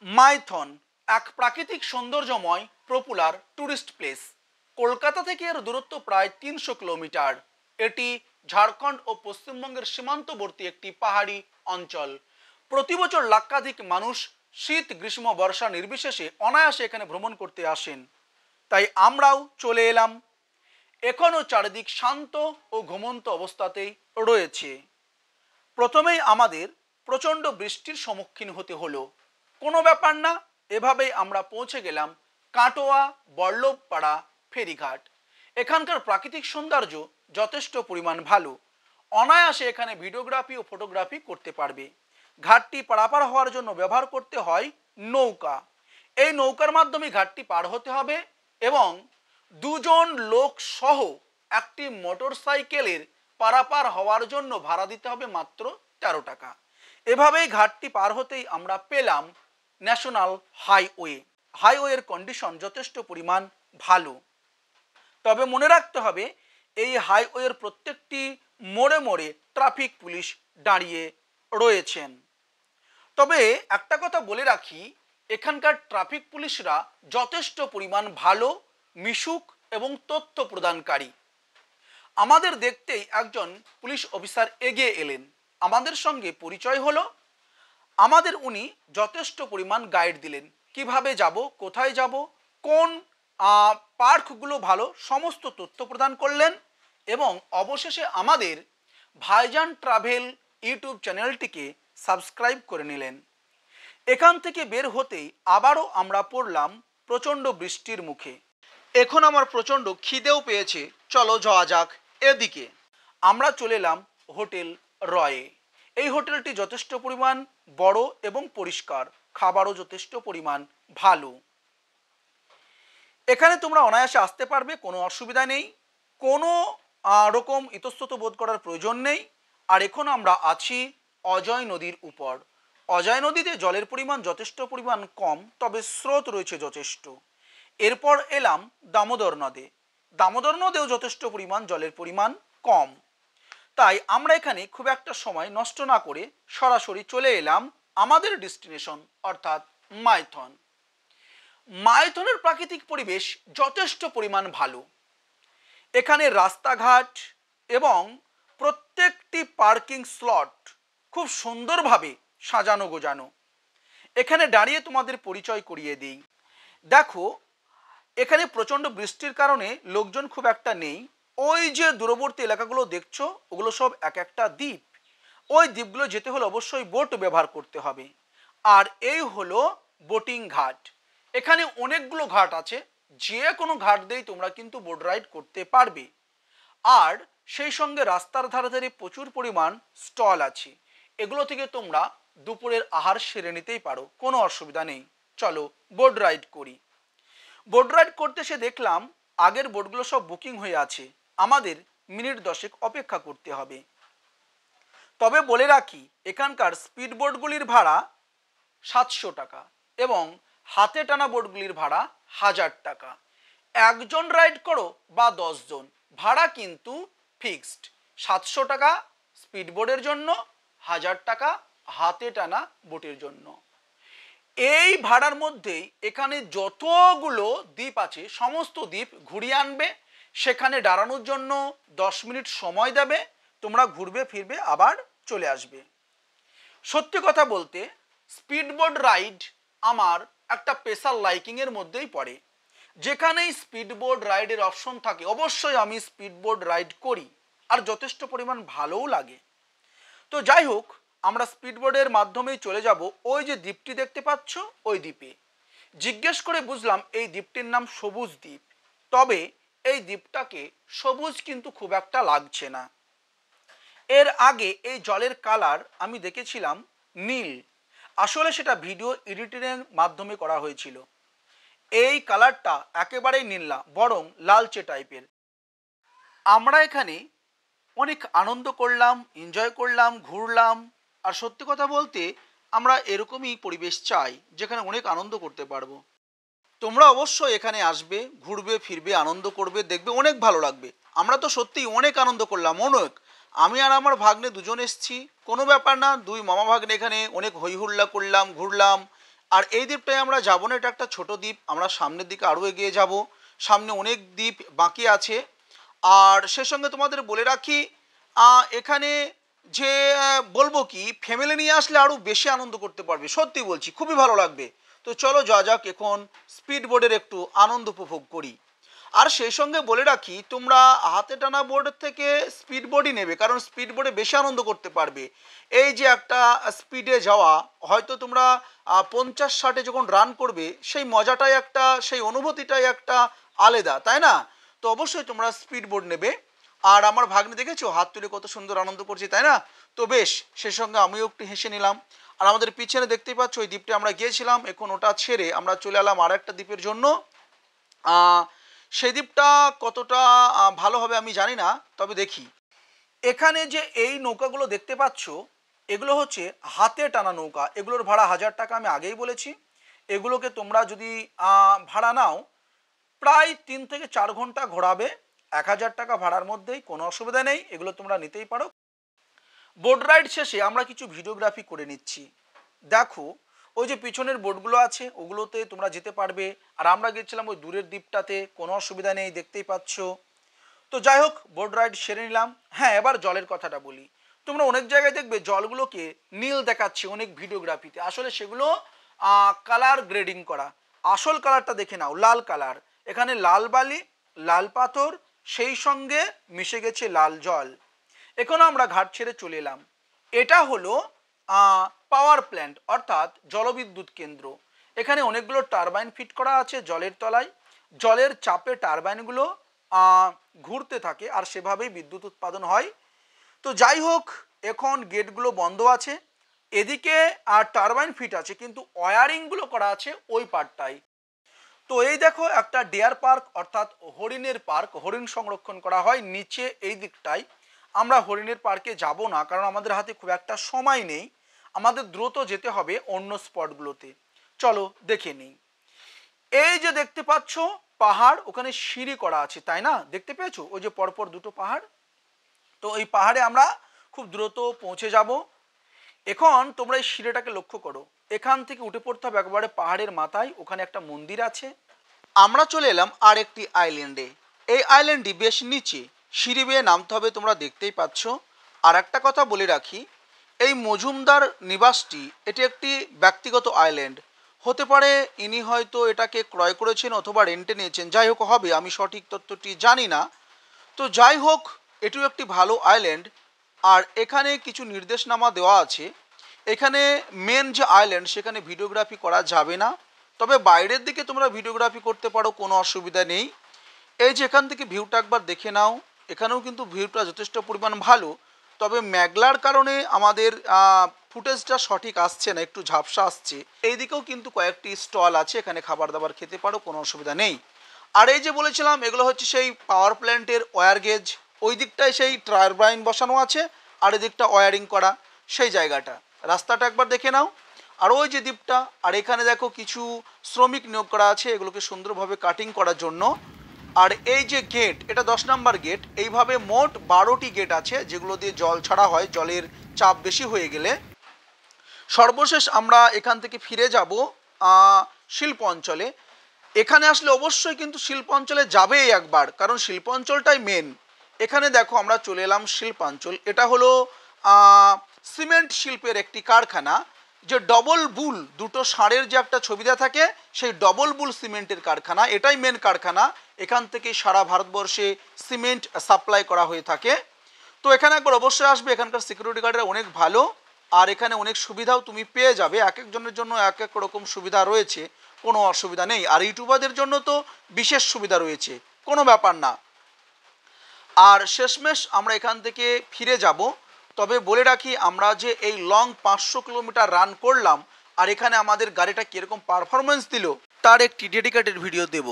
মাইথন এক প্রাকৃতিক সৌন্দর্যময় popular tourist place. Kolkata থেকে এর দূরত্ব প্রায় ৩০০ কিলোমিটার। এটি ঝাড়খণ্ড ও পশ্চিমবঙ্গের সীমান্তবর্তী একটি পাহাড়ি অঞ্চল। প্রতি বছর লক্ষাধিক মানুষ শীত গ্রীষ্ম বর্ষা নির্বিশেষে অনায়াসে এখানে ভ্রমণ করতে আসেন। তাই আমরাও চলে এলাম। এখনও চারিদিক শান্ত ও ঘুমন্ত অবস্থাতেই রয়েছে। প্রথমেই আমাদের প্রচণ্ড বৃষ্টির সম্মুখীন হতে হলো। কোনো ব্যাপার না, এভাবেই আমরা পৌঁছে গেলাম কাটোয়া বল্লভপাড়া ফেরিঘাট। এখানকার প্রাকৃতিক সৌন্দর্য যথেষ্ট পরিমাণ ভালো। অনায়াসে এখানে ভিডিওগ্রাফি ও ফটোগ্রাফি করতে পারবে। ঘাটটি পারাপার হওয়ার জন্য ব্যবহার করতে হয় নৌকা। এই নৌকার মাধ্যমে ঘাটটি পার হতে হবে এবং দুজন লোক সহ একটি মোটর সাইকেলের পারাপার হওয়ার জন্য ভাড়া দিতে হবে মাত্র ১৩ টাকা। এভাবেই ঘাটটি পার হতেই আমরা পেলাম ন্যাশনাল হাইওয়ে। হাইওয়ের কন্ডিশন যথেষ্ট পরিমাণ ভালো। তবে মনে রাখতে হবে এই হাইওয়ের প্রত্যেকটি মোড়ে মোড়ে ট্রাফিক পুলিশ দাঁড়িয়ে রয়েছেন। তবে একটা কথা বলে রাখি, এখানকার ট্রাফিক পুলিশরা যথেষ্ট পরিমাণ ভালো, মিশুক এবং তথ্য প্রদানকারী। আমাদের দেখতেই একজন পুলিশ অফিসার এগিয়ে এলেন, আমাদের সঙ্গে পরিচয় হলো। আমাদের উনি যথেষ্ট পরিমাণ গাইড দিলেন, কিভাবে যাব, কোথায় যাব, কোন পার্কগুলো ভালো, সমস্ত তথ্য প্রদান করলেন এবং অবশেষে আমাদের ভাইজান ট্রাভেল ইউটিউব চ্যানেলটিকে সাবস্ক্রাইব করে নিলেন। এখান থেকে বের হতেই আবারও আমরা পড়লাম প্রচণ্ড বৃষ্টির মুখে। এখন আমার প্রচণ্ড খিদেও পেয়েছে, চলো যাওয়া যাক এদিকে। আমরা চলে এলাম হোটেল রয়ে। এই হোটেলটি যথেষ্ট পরিমাণ বড় এবং পরিষ্কার, খাবারও যথেষ্ট পরিমাণ ভালো। এখানে তোমরা অনায়াসে আসতে পারবে, কোনো অসুবিধা নেই, কোনো রকম ইতস্তত বোধ করার প্রয়োজন নেই। আর এখন আমরা আছি অজয় নদীর উপর। অজয় নদীতে জলের পরিমাণ যথেষ্ট পরিমাণ কম, তবে স্রোত রয়েছে যথেষ্ট। এরপর এলাম দামোদর নদে। দামোদর নদেও যথেষ্ট পরিমাণ জলের পরিমাণ কম। তাই আমরা এখানে খুব একটা সময় নষ্ট না করে সরাসরি চলে এলাম আমাদের ডেস্টিনেশন অর্থাৎ মাইথন। মাইথনের প্রাকৃতিক পরিবেশ যথেষ্ট পরিমাণ ভালো। এখানে রাস্তাঘাট এবং প্রত্যেকটি পার্কিং স্লট খুব সুন্দরভাবে সাজানো গোজানো। এখানে দাঁড়িয়ে তোমাদের পরিচয় করিয়ে দিই। দেখো, এখানে প্রচণ্ড বৃষ্টির কারণে লোকজন খুব একটা নেই। ওই যে দূরবর্তী এলাকাগুলো দেখছো, ওগুলো সব এক একটা দ্বীপ। ওই দ্বীপগুলো যেতে হলে অবশ্যই বোট ব্যবহার করতে হবে। আর এই হলো বোটিং ঘাট। এখানে অনেকগুলো ঘাট আছে, যে কোনো ঘাট দিয়েই তোমরা কিন্তু বোট রাইড করতে পারবে। আর সেই সঙ্গে রাস্তার ধারে ধারে প্রচুর পরিমাণ স্টল আছে, এগুলো থেকে তোমরা দুপুরের আহার সেরে নিতেই পারো, কোনো অসুবিধা নেই। চলো বোট রাইড করি। বোট রাইড করতে এসে দেখলাম আগের বোটগুলো সব বুকিং হয়ে আছে, আমাদের মিনিট 10 অপেক্ষা করতে হবে। তবে বলে রাখি, এখানকার স্পিড বোটগুলির ভাড়া 700 টাকা এবং হাতে টানা বোটগুলির ভাড়া 1000 টাকা। একজন রাইড করো বা 10 জন, ভাড়া কিন্তু ফিক্সড। 700 টাকা স্পিড বোটের জন্য, 1000 টাকা হাতে টানা বোটের জন্য। এই ভাড়ার মধ্যেই এখানে যতগুলো দ্বীপ আছে সমস্ত দ্বীপ ঘুরিয়ে আনবে। সেখানে দাঁড়ানোর জন্য 10 মিনিট সময় দেবে, তোমরা ঘুরবে ফিরবে আবার চলে আসবে। সত্যি কথা বলতে স্পিডবোট রাইড আমার একটা স্পেশাল লাইকিংয়ের মধ্যেই পড়ে। যেখানেই স্পিডবোট রাইডের অপশন থাকে অবশ্যই আমি স্পিডবোট রাইড করি, আর যথেষ্ট পরিমাণ ভালোও লাগে। তো যাই হোক, আমরা স্পিডবোটের মাধ্যমেই চলে যাব ওই যে দ্বীপটি দেখতে পাচ্ছ, ওই দ্বীপে। জিজ্ঞেস করে বুঝলাম এই দ্বীপটির নাম সবুজ দ্বীপ। তবে এই দ্বীপটাকে সবুজ কিন্তু খুব একটা লাগছে না। এর আগে এই জলের কালার আমি দেখেছিলাম নীল, আসলে সেটা ভিডিও এডিটিংয়ের মাধ্যমে করা হয়েছিল। এই কালারটা একেবারেই নীল না, বরং লালচে টাইপের। আমরা এখানে অনেক আনন্দ করলাম, এনজয় করলাম, ঘুরলাম। আর সত্যি কথা বলতে আমরা এরকমই পরিবেশ চাই যেখানে অনেক আনন্দ করতে পারবো। তোমরা অবশ্যই এখানে আসবে, ঘুরবে ফিরবে, আনন্দ করবে, দেখবে অনেক ভালো লাগবে। আমরা তো সত্যিই অনেক আনন্দ করলাম, অনেক। আমি আর আমার ভাগ্নে দুজন এসেছি, কোনো ব্যাপার না। দুই মামা ভাগ্নে এখানে অনেক হই হুল্লা করলাম, ঘুরলাম, আর এই দ্বীপটায় আমরা যাবো না, এটা একটা ছোট দ্বীপ, আমরা সামনের দিকে আরও এগিয়ে যাব, সামনে অনেক দ্বীপ বাকি আছে। আর সে সঙ্গে তোমাদের বলে রাখি এখানে যে বলবো কি, ফ্যামিলি নিয়ে আসলে আরও বেশি আনন্দ করতে পারবে, সত্যি বলছি, খুবই ভালো লাগবে। তো চলো যা যাক, এখন স্পিড বোর্ডের একটু আনন্দ উপভোগ করি। আর সেই সঙ্গে বলে রাখি, তোমরা হাতে টানা বোর্ডের থেকে স্পিড বোর্ডই নেবে, কারণ স্পিড বোর্ডে বেশি আনন্দ করতে পারবে। এই যে একটা স্পিডে যাওয়া, হয়তো তোমরা 50-60-এ যখন রান করবে, সেই মজাটাই একটা, সেই অনুভূতিটাই একটা আলাদা, তাই না? তো অবশ্যই তোমরা স্পিড বোর্ড নেবে। আর আমার ভাগ্নে দেখেছো হাত তুলে কত সুন্দর আনন্দ করছি, তাই না? তো বেশ, সেই সঙ্গে আমিও একটু হেসে নিলাম। আর আমাদের পিছনে দেখতেই পাচ্ছ ওই দ্বীপটা আমরা গিয়েছিলাম, এখন ওটা ছেড়ে আমরা চলে এলাম আর একটা দ্বীপের জন্য। সেই দ্বীপটা কতটা ভালো হবে আমি জানি না, তবে দেখি। এখানে যে এই নৌকাগুলো দেখতে পাচ্ছ, এগুলো হচ্ছে হাতে টানা নৌকা। এগুলোর ভাড়া 1000 টাকা, আমি আগেই বলেছি। এগুলোকে তোমরা যদি ভাড়া নাও, প্রায় 3 থেকে 4 ঘন্টা ঘোরাবে 1000 টাকা ভাড়ার মধ্যেই, কোনো অসুবিধা নেই, এগুলো তোমরা নিতেই পারো। বোট রাইড শেষে আমরা কিছু ভিডিওগ্রাফি করে নিচ্ছি। দেখো ওই যে পিছনের বোটগুলো আছে, ওগুলোতে তোমরা যেতে পারবে। আর আমরা গেছিলাম ওই দূরের দ্বীপটাতে, কোনো অসুবিধা নেই, দেখতেই পাচ্ছ। তো যাই হোক, বোট রাইড সেরে নিলাম। হ্যাঁ, এবার জলের কথাটা বলি। তোমরা অনেক জায়গায় দেখবে জলগুলোকে নীল দেখাচ্ছে অনেক ভিডিওগ্রাফিতে, আসলে সেগুলো কালার গ্রেডিং করা। আসল কালারটা দেখে নাও, লাল কালার। এখানে লাল বালি, লাল পাথর, সেই সঙ্গে মিশে গেছে লাল জল। এখন আমরা ঘাট ছেড়ে চলে এলাম। এটা হলো পাওয়ার প্ল্যান্ট, অর্থাৎ জলবিদ্যুৎ কেন্দ্র। এখানে অনেকগুলো টারবাইন ফিট করা আছে জলের তলায়। জলের চাপে টারবাইনগুলো ঘুরতে থাকে, আর সেভাবেই বিদ্যুৎ উৎপাদন হয়। তো যাই হোক, এখন গেটগুলো বন্ধ আছে। এদিকে আর টারবাইন ফিট আছে, কিন্তু ওয়ারিংগুলো করা আছে ওই পার্টটাই। তো এই দেখো একটা ডিয়ার পার্ক, অর্থাৎ হরিণের পার্ক, হরিণ সংরক্ষণ করা হয় নিচে এই দিকটায়। আমরা হরিণের পার্কে যাব না, কারণ আমাদের হাতে খুব একটা সময় নেই, আমাদের দ্রুত যেতে হবে অন্য স্পটগুলোতে। চলো দেখে নিই। এই যে দেখতে পাচ্ছ পাহাড়, ওখানে সিঁড়ি করা আছে, তাই না? দেখতে পেয়েছো ওই যে পরপর দুটো পাহাড়। তো এই পাহাড়ে আমরা খুব দ্রুত পৌঁছে যাব। এখন তোমরা এই সিঁড়িটাকে লক্ষ্য করো, এখান থেকে উঠে পড়তে হবে একেবারে পাহাড়ের মাথায়, ওখানে একটা মন্দির আছে। আমরা চলে এলাম আর একটি আইল্যান্ডে। এই আইল্যান্ডটি বেশ নিচে, সিঁড়ি বেয়ে নামতে হবে, তোমরা দেখতেই পাচ্ছ। আর একটা কথা বলে রাখি, এই মজুমদার নিবাসটি এটি একটি ব্যক্তিগত আইল্যান্ড হতে পারে, ইনি হয়তো এটাকে ক্রয় করেছেন অথবা রেন্টে নিয়েছেন, যাই হোক হবে, আমি সঠিক তথ্যটি জানি না। তো যাই হোক, এটিও একটি ভালো আইল্যান্ড। আর এখানে কিছু নির্দেশনামা দেওয়া আছে। এখানে মেন যে আইল্যান্ড, সেখানে ভিডিওগ্রাফি করা যাবে না, তবে বাইরের দিকে তোমরা ভিডিওগ্রাফি করতে পারো, কোনো অসুবিধা নেই। এই যে এখান থেকে ভিউটা একবার দেখে নাও, এখানেও কিন্তু ভিউটা যথেষ্ট পরিমাণ ভালো, তবে মেঘলার কারণে আমাদের ফুটেজটা সঠিক আসছে না, একটু ঝাপসা আসছে। এই দিকেও কিন্তু কয়েকটি স্টল আছে, এখানে খাবার দাবার খেতে পারো, কোনো অসুবিধা নেই। আর এই যে বলেছিলাম, এগুলো হচ্ছে সেই পাওয়ার প্ল্যান্টের ওয়্যার গেজ। ওই দিকটায় সেই টারবাইন বসানো আছে, আর এই দিকটা ওয়্যারিং করা, সেই জায়গাটা। রাস্তাটা একবার দেখে নাও। আর ওই যে দ্বীপটা, আর এখানে দেখো কিছু শ্রমিক নিয়োগ করা আছে এগুলোকে সুন্দরভাবে কাটিং করার জন্য। আর এই যে গেট, এটা 10 নম্বর গেট। এইভাবে মোট 12টি গেট আছে, যেগুলো দিয়ে জল ছাড়া হয় জলের চাপ বেশি হয়ে গেলে। সর্বশেষ আমরা এখান থেকে ফিরে যাব শিল্প অঞ্চলে। এখানে আসলে অবশ্যই কিন্তু শিল্প অঞ্চলে যাবেই একবার, কারণ শিল্প অঞ্চলটাই মেন। এখানে দেখো আমরা চলে এলাম শিল্পাঞ্চল। এটা হলো সিমেন্ট শিল্পের একটি কারখানা, যে ডবল বুল, দুটো ষাঁড়ের যে একটা ছবি দেওয়া থাকে, সেই ডবল বুল সিমেন্টের কারখানা, এটাই মেন কারখানা। এখান থেকে সারা ভারতবর্ষে সিমেন্ট সাপ্লাই করা হয়ে থাকে। তো এখানে একবার অবশ্যই আসবে, এখানকার সিকিউরিটি গার্ডরা অনেক ভালো, আর এখানে অনেক সুবিধাও তুমি পেয়ে যাবে। এক একজনের জন্য এক এক রকম সুবিধা রয়েছে, কোনো অসুবিধা নেই। আর ইউটিউবারদের জন্য তো বিশেষ সুবিধা রয়েছে, কোনো ব্যাপার না। আর শেষমেশ আমরা এখান থেকে ফিরে যাব। তবে বলে রাখি, আমরা যে এই লং 500 কিলোমিটার রান করলাম, আর এখানে আমাদের গাড়িটা কীরকম পারফরমেন্স দিল, তার একটি ডেডিকেটেড ভিডিও দেব।